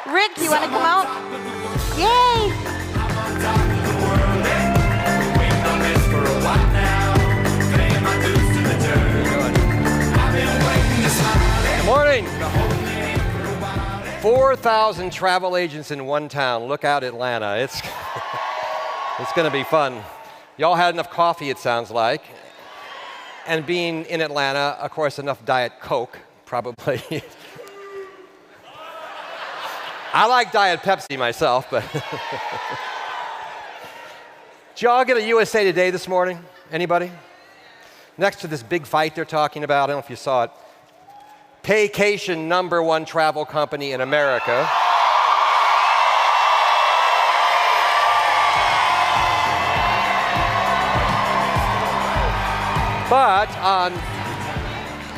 Rick, you want to come out? Yay! Good morning. 4,000 travel agents in one town. Look out, Atlanta. It's going to be fun. Y'all had enough coffee, it sounds like. And being in Atlanta, of course, enough Diet Coke, probably. I like Diet Pepsi myself, but. Did y'all get a USA Today this morning? Anybody? Next to this big fight they're talking about, I don't know if you saw it. Paycation, #1 travel company in America. But on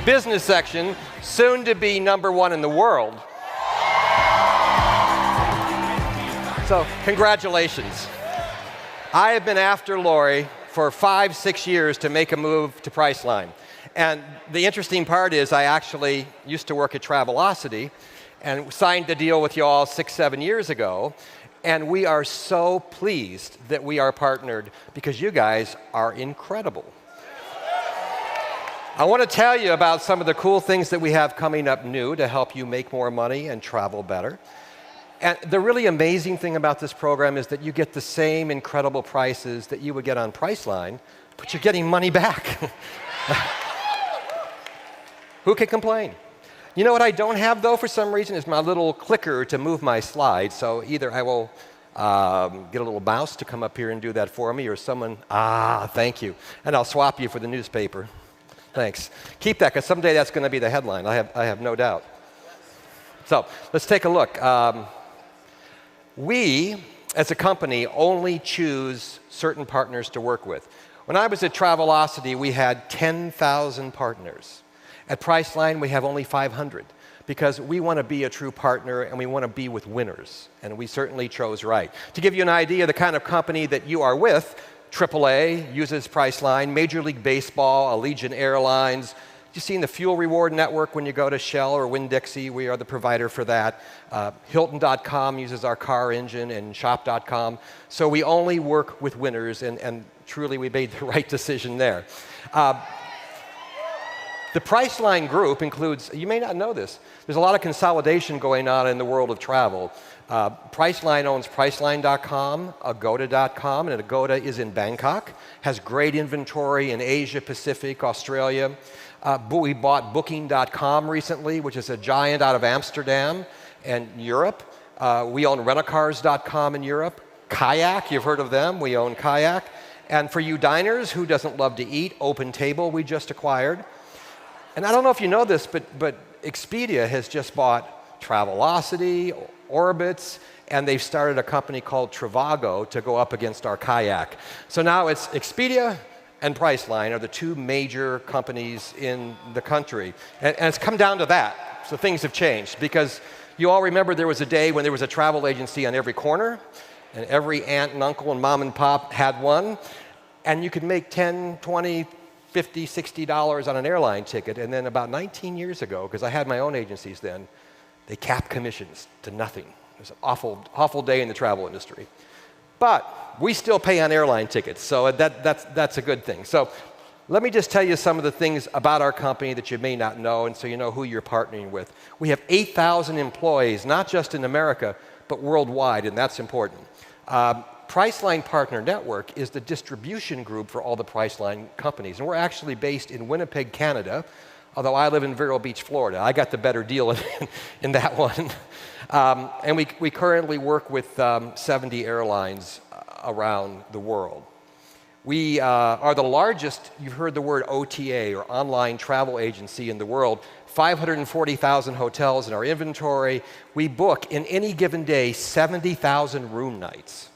business section, soon to be #1 in the world. So congratulations. I have been after Lori for 5-6 years to make a move to Priceline. And the interesting part is I actually used to work at Travelocity and signed a deal with you all 6-7 years ago. And we are so pleased that we are partnered because you guys are incredible. I want to tell you about some of the cool things that we have coming up new to help you make more money and travel better. And the really amazing thing about this program is that you get the same incredible prices that you would get on Priceline, but you're getting money back. Who can complain? You know what I don't have, though, for some reason, is my little clicker to move my slides. So either I will get a little mouse to come up here and do that for me, or someone, thank you. And I'll swap you for the newspaper. Thanks. Keep that, because someday that's going to be the headline. I have no doubt. So let's take a look. We, as a company, only choose certain partners to work with. When I was at Travelocity, we had 10,000 partners. At Priceline, we have only 500 because we want to be a true partner and we want to be with winners. And we certainly chose right. To give you an idea of the kind of company that you are with, AAA uses Priceline, Major League Baseball, Allegiant Airlines. You've seen the Fuel Reward Network when you go to Shell or Winn-Dixie. We are the provider for that. Hilton.com uses our car engine, and Shop.com. So we only work with winners, and truly we made the right decision there. The Priceline group includes, you may not know this, there's a lot of consolidation going on in the world of travel. Priceline owns Priceline.com, Agoda.com, and Agoda is in Bangkok, has great inventory in Asia, Pacific, Australia. We bought Booking.com recently, which is a giant out of Amsterdam and Europe. We own Rentacars.com in Europe. Kayak, you've heard of them, we own Kayak. And for you diners, who doesn't love to eat? Open Table we just acquired. And I don't know if you know this, but Expedia has just bought Travelocity, Orbitz, and they've started a company called Trivago to go up against our Kayak. So now it's Expedia and Priceline are the two major companies in the country. And it's come down to that. So things have changed because you all remember there was a day when there was a travel agency on every corner, and every aunt and uncle and mom and pop had one, and you could make $10, $20, $50, $60 on an airline ticket. And then about 19 years ago, because I had my own agencies then, they capped commissions to nothing. It was an awful day in the travel industry. But we still pay on airline tickets, so that's a good thing. So let me just tell you some of the things about our company that you may not know, and so you know who you're partnering with. We have 8,000 employees, not just in America, but worldwide, and that's important. Priceline Partner Network is the distribution group for all the Priceline companies. And we're actually based in Winnipeg, Canada, although I live in Vero Beach, Florida. I got the better deal in that one. And we currently work with 70 airlines around the world. We are the largest, you've heard the word OTA, or online travel agency in the world. 540,000 hotels in our inventory. We book, in any given day, 70,000 room nights.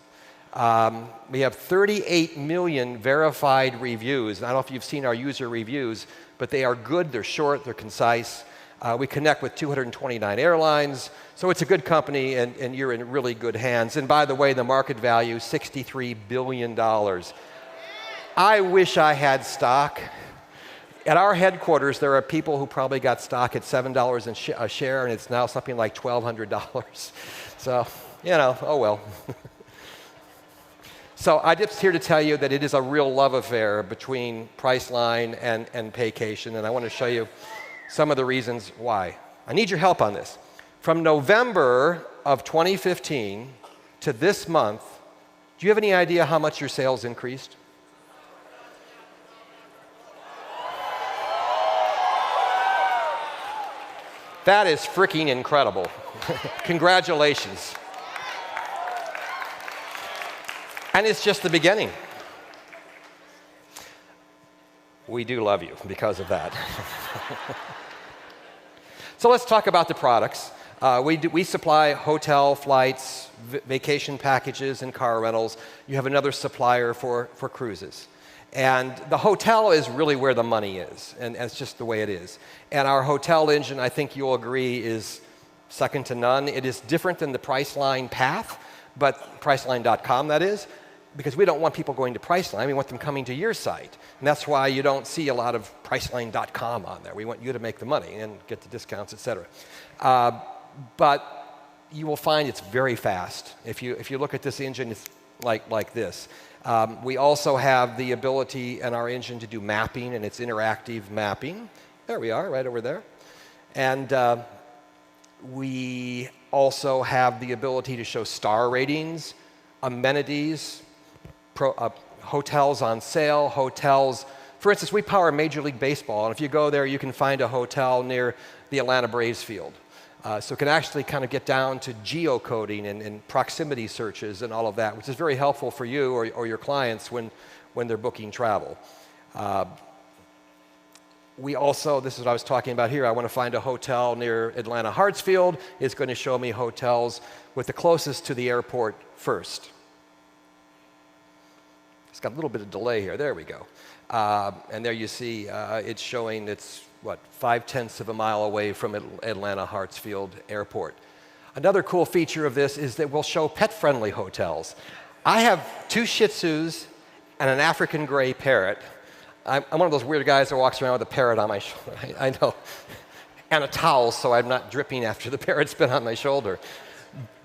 We have 38 million verified reviews. I don't know if you've seen our user reviews, but they are good, they're short, they're concise. We connect with 229 airlines, so it's a good company, and you're in really good hands. And by the way, the market value, $63 billion. I wish I had stock At our headquarters, there are people who probably got stock at $7 a share, and it's now something like $1,200. So, you know, oh well. So I'm just here to tell you that it is a real love affair between Priceline and Paycation, and I want to show you some of the reasons why. I need your help on this. From November of 2015 to this month, do you have any idea how much your sales increased? That is freaking incredible. Congratulations. And it's just the beginning. We do love you because of that. So let's talk about the products. We supply hotel, flights, vacation packages, and car rentals. You have another supplier for cruises. And the hotel is really where the money is, and it's just the way it is. And our hotel engine, I think you'll agree, is second to none. It is different than the Priceline path, but Priceline.com, that is, because we don't want people going to Priceline. We want them coming to your site. And that's why you don't see a lot of Priceline.com on there. We want you to make the money and get the discounts, et cetera. But you will find it's very fast. If you look at this engine, it's like this. We also have the ability in our engine to do mapping, and it's interactive mapping. There we are, right over there. And we also have the ability to show star ratings, amenities, hotels on sale, hotels. For instance, we power Major League Baseball, and if you go there, you can find a hotel near the Atlanta Braves field. So it can actually kind of get down to geocoding and proximity searches and all of that, which is very helpful for you or your clients when they're booking travel. We also, this is what I was talking about here, I want to find a hotel near Atlanta Hartsfield. It's going to show me hotels with the closest to the airport first. It's got a little bit of delay here. There we go. And there you see it's showing it's, what, 0.5 of a mile away from Atlanta Hartsfield Airport. Another cool feature of this is that we'll show pet-friendly hotels. I have 2 Shih Tzus and an African gray parrot. I'm one of those weird guys that walks around with a parrot on my shoulder. I know. And a towel so I'm not dripping after the parrot's been on my shoulder.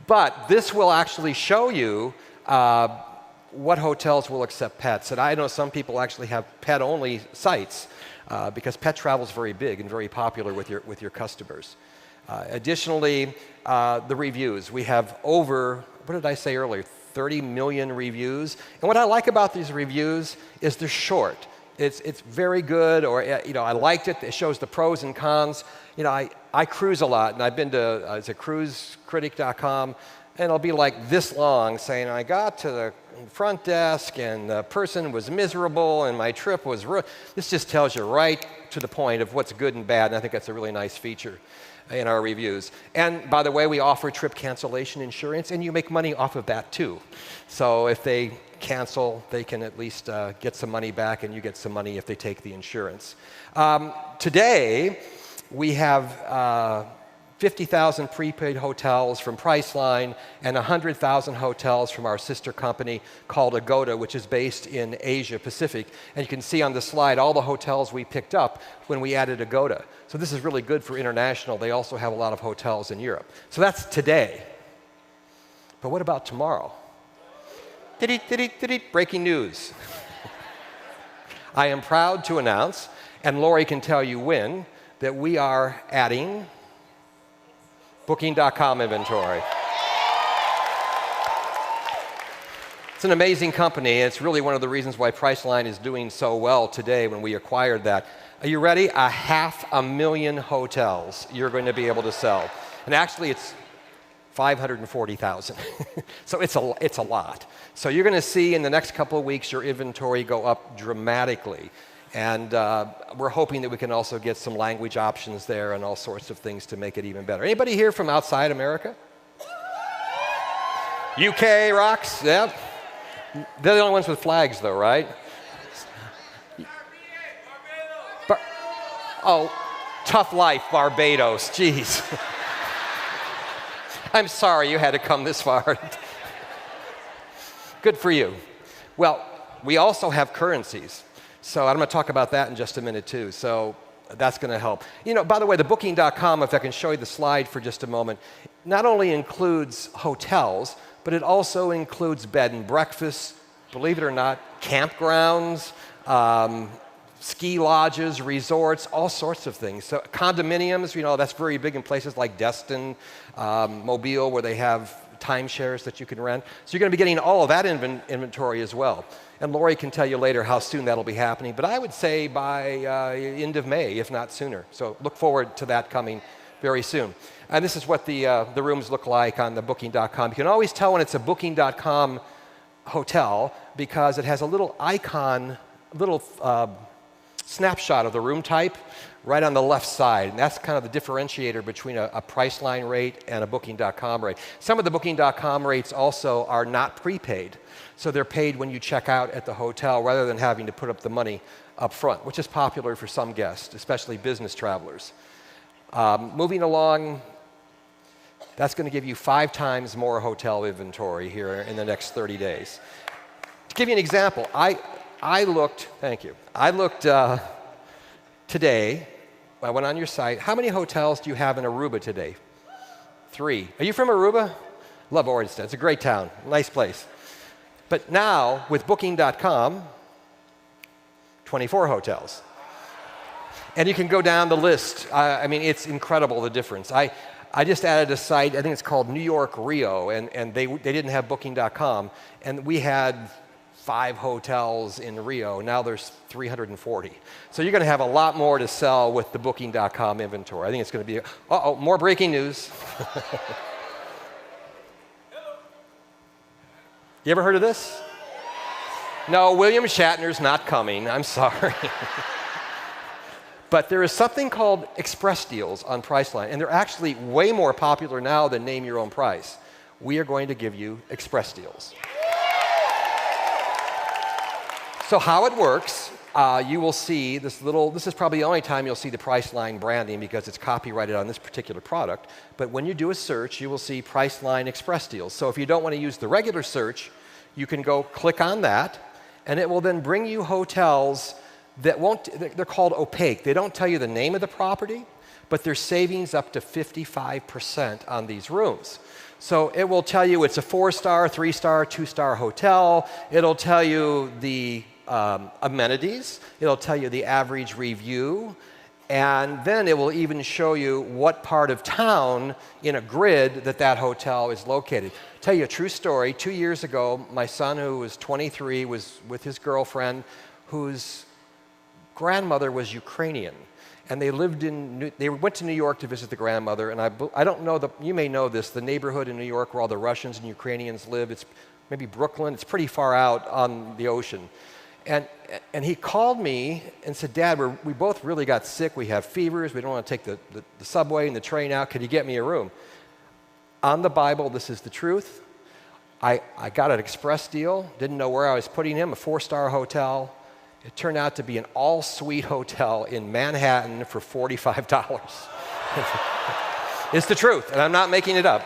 But this will actually show you what hotels will accept pets. And I know some people actually have pet-only sites because pet travel is very big and very popular with your customers. Additionally, the reviews. We have over, what did I say earlier, 30 million reviews. And what I like about these reviews is they're short. It's very good, or you know, I liked it. It shows the pros and cons. You know, I cruise a lot, and I've been to cruisecritic.com, and it'll be like this long, saying I got to the front desk, and the person was miserable, and my trip was ruined. This just tells you right to the point of what's good and bad, and I think that's a really nice feature in our reviews. And by the way, we offer trip cancellation insurance, and you make money off of that too. So if they cancel, they can at least get some money back, and you get some money if they take the insurance. Today, we have 50,000 prepaid hotels from Priceline and 100,000 hotels from our sister company called Agoda, which is based in Asia Pacific. And you can see on the slide all the hotels we picked up when we added Agoda. So this is really good for international. They also have a lot of hotels in Europe. So that's today. But what about tomorrow? Breaking news. I am proud to announce, and Lori can tell you when, that we are adding Booking.com inventory. It's an amazing company, and it's really one of the reasons why Priceline is doing so well today when we acquired that. Are you ready? 500,000 hotels you're going to be able to sell. And actually, it's 540,000. So it's a lot. So you're going to see in the next couple of weeks your inventory go up dramatically. And we're hoping that we can also get some language options there and all sorts of things to make it even better. Anybody here from outside America? UK rocks? Yeah. They're the only ones with flags, though, right? Oh, tough life, Barbados. Jeez. I'm sorry you had to come this far. Good for you. Well, we also have currencies. So I'm going to talk about that in just a minute too. So that's going to help. You know, by the way, the Booking.com, if I can show you the slide for just a moment, not only includes hotels, but it also includes bed and breakfast, believe it or not, campgrounds, ski lodges, resorts, all sorts of things. So condominiums, you know, that's very big in places like Destin, Mobile, where they have timeshares that you can rent. So you're going to be getting all of that inventory as well. And Lori can tell you later how soon that'll be happening. But I would say by end of May, if not sooner. So look forward to that coming very soon. And this is what the rooms look like on the Booking.com. You can always tell when it's a Booking.com hotel because it has a little icon, little snapshot of the room type right on the left side. And that's kind of the differentiator between a Priceline rate and a Booking.com rate. Some of the Booking.com rates also are not prepaid. So they're paid when you check out at the hotel rather than having to put up the money up front, which is popular for some guests, especially business travelers. Moving along, that's going to give you 5 times more hotel inventory here in the next 30 days. To give you an example, I looked, thank you, I looked today, I went on your site, how many hotels do you have in Aruba today? 3. Are you from Aruba? Love Orangeton, it's a great town, nice place. But now, with Booking.com, 24 hotels. And you can go down the list. I mean, it's incredible, the difference. I just added a site, I think it's called New York Rio, and they didn't have Booking.com, and we had 5 hotels in Rio. Now there's 340. So you're going to have a lot more to sell with the Booking.com inventory. I think it's going to be, uh-oh, more breaking news. You ever heard of this? No, William Shatner's not coming. I'm sorry. But there is something called express deals on Priceline, and they're actually way more popular now than name your own price. We are going to give you express deals. So how it works, you will see this is probably the only time you'll see the Priceline branding because it's copyrighted on this particular product. But when you do a search, you will see Priceline Express Deals. So if you don't want to use the regular search, you can go click on that, and it will then bring you hotels that they're called opaque. They don't tell you the name of the property, but there's savings up to 55% on these rooms. So it will tell you it's a 4-star, 3-star, 2-star hotel. It'll tell you the amenities. It'll tell you the average review. And then it will even show you what part of town in a grid that hotel is located. Tell you a true story. 2 years ago, my son, who was 23, was with his girlfriend, whose grandmother was Ukrainian. And they went to New York to visit the grandmother. And I don't know, you may know this, the neighborhood in New York where all the Russians and Ukrainians live, it's maybe Brooklyn. It's pretty far out on the ocean. And he called me and said, Dad, we both really got sick. We have fevers. We don't want to take the subway and the train out. Could you get me a room? On the Bible, this is the truth. I got an express deal. Didn't know where I was putting him, a 4-star hotel. It turned out to be an all-suite hotel in Manhattan for $45. It's the truth, and I'm not making it up.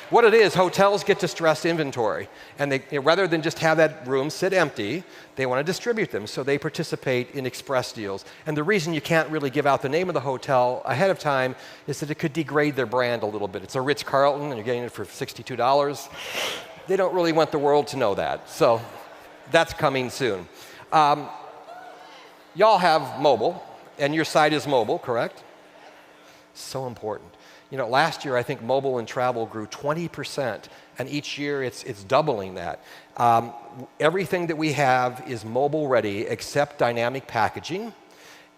What it is, hotels get distressed inventory, and they, rather than just have that room sit empty, they want to distribute them, so they participate in express deals. And the reason you can't really give out the name of the hotel ahead of time is that it could degrade their brand a little bit. It's a Ritz-Carlton, and you're getting it for $62. They don't really want the world to know that, so that's coming soon. Y'all have mobile, and your site is mobile, correct? So important. You know, last year I think mobile and travel grew 20%, and each year it's doubling that. Everything that we have is mobile ready except dynamic packaging,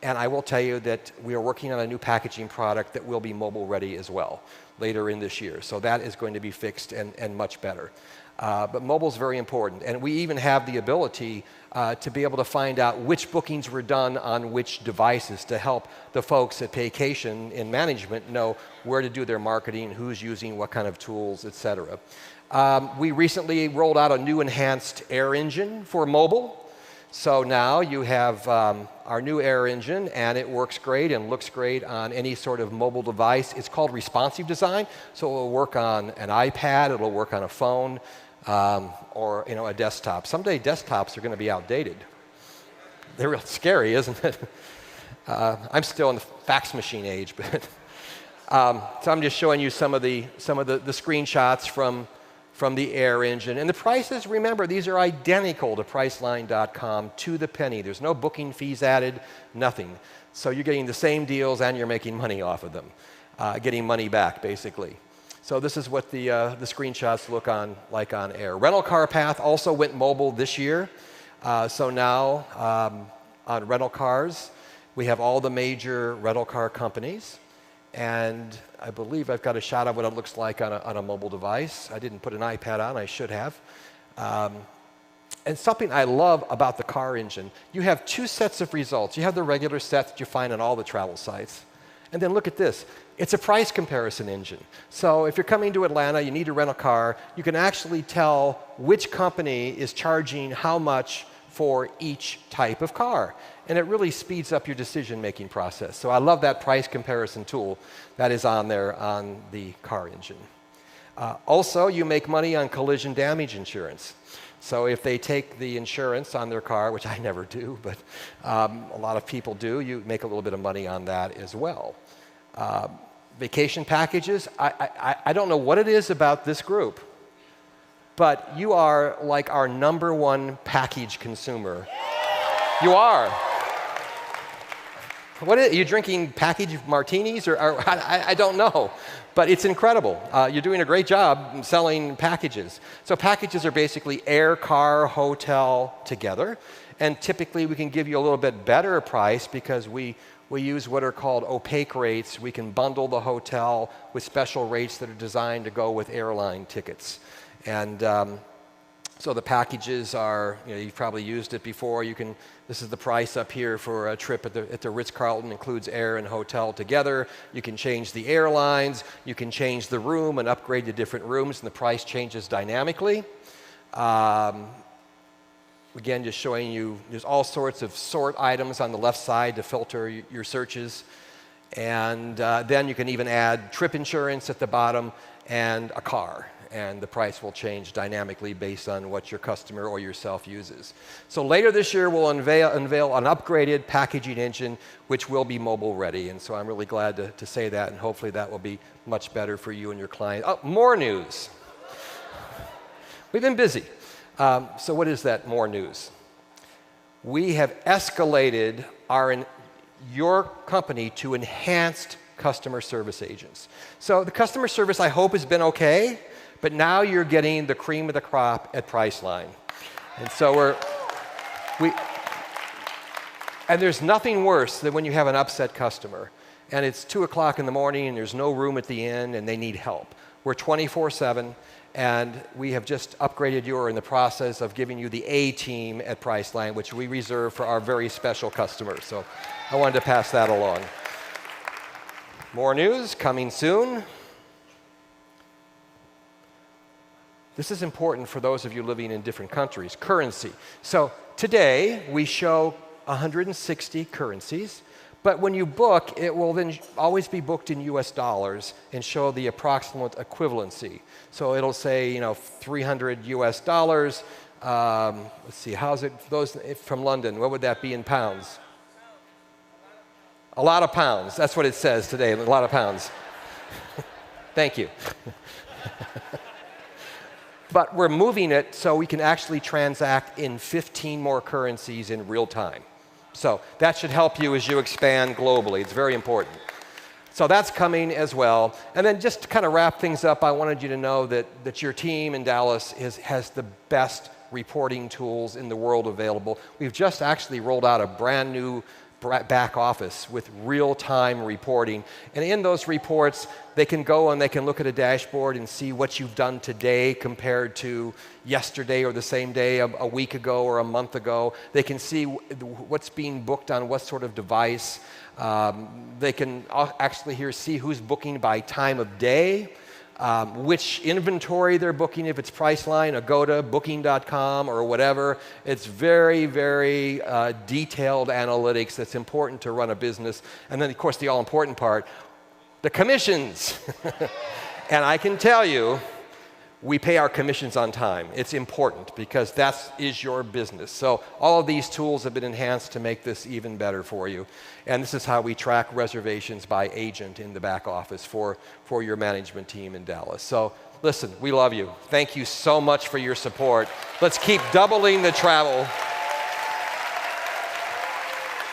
and I will tell you that we are working on a new packaging product that will be mobile ready as well later in this year. So that is going to be fixed and much better. But mobile is very important, and we even have the ability to be able to find out which bookings were done on which devices to help the folks at Paycation in management know where to do their marketing, who's using what kind of tools, etc. We recently rolled out a new enhanced air engine for mobile. So now you have our new air engine, and it works great and looks great on any sort of mobile device. It's called responsive design, so it will work on an iPad, it will work on a phone, or a desktop. Someday desktops are going to be outdated. they're real scary, isn't it? I'm still in the fax machine age, but so I'm just showing you some of the screenshots from the Air engine. And the prices, remember, these are identical to Priceline.com to the penny. There's no booking fees added, nothing. So you're getting the same deals and you're making money off of them, getting money back, basically. So this is what the screenshots look like on Air. Rental Car Path also went mobile this year. So now on rental cars, we have all the major rental car companies. And I believe I've got a shot of what it looks like on a mobile device. I didn't put an iPad on, I should have. And something I love about the car engine, you have two sets of results. You have the regular set that you find on all the travel sites. And then look at this. It's a price comparison engine. So if you're coming to Atlanta, you need to rent a car, you can actually tell which company is charging how much for each type of car. And it really speeds up your decision-making process. So I love that price comparison tool that is on there on the car engine. Also, you make money on collision damage insurance. So if they take the insurance on their car, which I never do, but a lot of people do, you make a little bit of money on that as well. Vacation packages, I don't know what it is about this group, but you are like our #1 package consumer. You are. What are you drinking? Package martinis, or I don't know, but it's incredible. You're doing a great job selling packages. So packages are basically air, car, hotel together, and typically we can give you a little bit better price because we use what are called opaque rates. We can bundle the hotel with special rates that are designed to go with airline tickets. And so the packages are, you've probably used it before. This is the price up here for a trip at the Ritz-Carlton, includes air and hotel together. You can change the airlines, you can change the room and upgrade to different rooms, and the price changes dynamically. Again, just showing you, there's all sorts of sort items on the left side to filter your searches. And then you can even add trip insurance at the bottom and a car. And the price will change dynamically based on what your customer or yourself uses. So later this year, we'll unveil an upgraded packaging engine, which will be mobile ready. And so I'm really glad to say that, and hopefully that will be much better for you and your client. Oh, more news. We've been busy. So what is that more news? We have escalated your company to enhanced customer service agents. So the customer service, I hope, has been okay. But now you're getting the cream of the crop at Priceline. And so and there's nothing worse than when you have an upset customer and it's 2 o'clock in the morning and there's no room at the inn and they need help. We're 24/7 and we have just upgraded you, or in the process of giving you the A team at Priceline, which we reserve for our very special customers. So I wanted to pass that along. More news coming soon. This is important for those of you living in different countries. Currency. So today, we show 160 currencies, but when you book, it will then always be booked in US dollars and show the approximate equivalency. So it'll say, 300 US dollars. Let's see, how's it, those from London, what would that be in pounds? A lot of pounds. That's what it says today, a lot of pounds. Thank you. But we're moving it so we can actually transact in 15 more currencies in real time. So that should help you as you expand globally. It's very important. So that's coming as well. And then just to kind of wrap things up, I wanted you to know that your team in Dallas has the best reporting tools in the world available. We've just actually rolled out a brand new back office with real-time reporting. And in those reports, they can go and they can look at a dashboard and see what you've done today compared to yesterday or the same day a week ago or a month ago. They can see what's being booked on what sort of device. They can actually see who's booking by time of day, which inventory they're booking, if it's Priceline, Agoda, Booking.com, or whatever. It's very, very detailed analytics that's important to run a business. And then, of course, the all-important part, the commissions. And I can tell you, We pay our commissions on time. It's important because that is your business. So all of these tools have been enhanced to make this even better for you. And this is how we track reservations by agent in the back office for your management team in Dallas. So listen, we love you. Thank you so much for your support. Let's keep doubling the travel.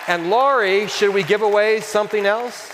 And Lori, should we give away something else?